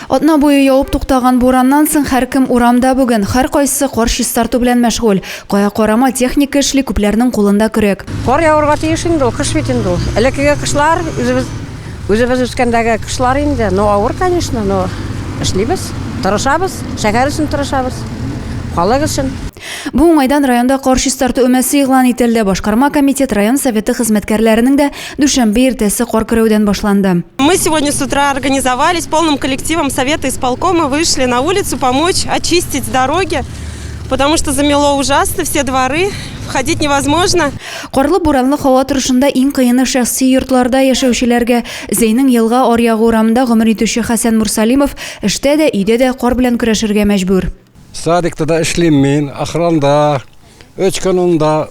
Атна буе явып туктаган бураннан соң һәркем урамда бүген, һәр кайсы кар чистарту белән мәшгуль. Кая карама техника эшли, күпләрнең кулында көрәк. Кар явырга тиеш инде ул, кыш бит инде ул. Элеккеге кышлар, үзебез үскәндәге кышлар инде, но авыр, конечно, но эшлибез, тырышабыз, шәһәр өчен тырышабыз. Халык өчен. Бу уңайдан районда кар чистарту өмәсе игълан ителде. Башкарма комитет район советы хезмәткәрләренең дә дүшәмбе иртәсе кар көрәүдән башланды. Мы сегодня с утра организовались полным коллективом совета исполкома, вышли на улицу помочь очистить дороги, потому что замело ужасно все дворы, входить невозможно. Карлы буранлы һава торышында иң кыены шәхси йортларда яшәүчеләргә. Зәйнең елга аръягы урамында гомер итүче Хәсән Мурсалимов эштә дә, өйдә дә кар белән көрәшергә мәҗбүр. Садикта да эшлим мин, охранда, 3 көнендә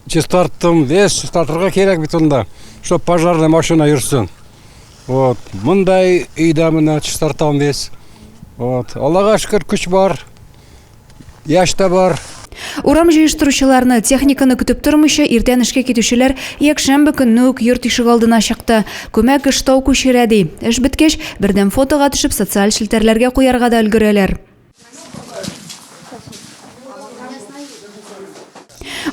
чистарттым, весь чистартырга кирәк бит анда, чтоб пожарная машина йөрсен. Вот, мондай өйдә менә чистартам весь. Вот, Аллага шөкер, көч бар, яшь тә бар. Урам җыештыручыларны, техниканы көтеп тормыйча, иртән эшкә китүчеләр якшәмбе көнне үк йорт ишек алдына чыкты. Күмәк эш тау күчерә ди. Эш беткәч, бердәм фотога төшеп социаль шелтәрләргә куярга да өлгерәләр.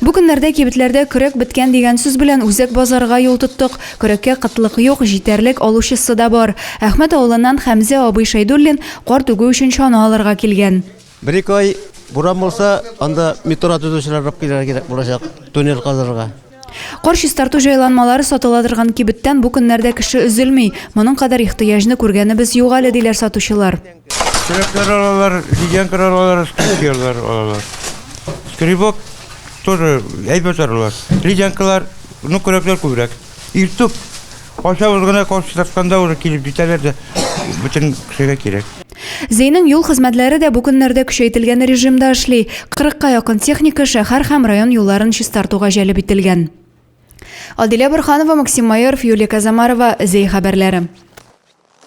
Бу көннәрдә кибетләрдә көрәк биткән дигән сүз белән үзәк базарга юл тоттык. Көрәккә кытлык юк, җитәрлек алучысы да бар. Әхмәт авылыннан Хәмзә абый Шәйдуллин кар түгү өчен чана алырга килгән. Бер-ике ай буран булса, анда метро төзүчеләр рап килергә кирәк булачак, туннель казырга. Кар чистарту җайланмалары сатыла торган кибеттән бу көннәрдә кеше өзелми. Моның кадәр ихтыяҗны күргәнебез юк әле диләр сатучылар. Көрәкләр алалар, ледянкалар алалар, скрипкалар алалар. Скрипок тоже әйбәт алалар. Ледянкалар, ну көрәкләр күбрәк. Иртүк ашабыз гына кар чистартканда уже килеп җитәләр дә бөтен кешегә кирәк. Зәйнең юл хезмәтләре дә бу көннәрдә көчәйтелгән режимда эшли. 40-ка якын техника шәһәр һәм район юлларын чистартуга җәлеп ителгән. Адилә Борханова, Максим Майоров, Юлия Казамарова, Зәй хәбәрләре.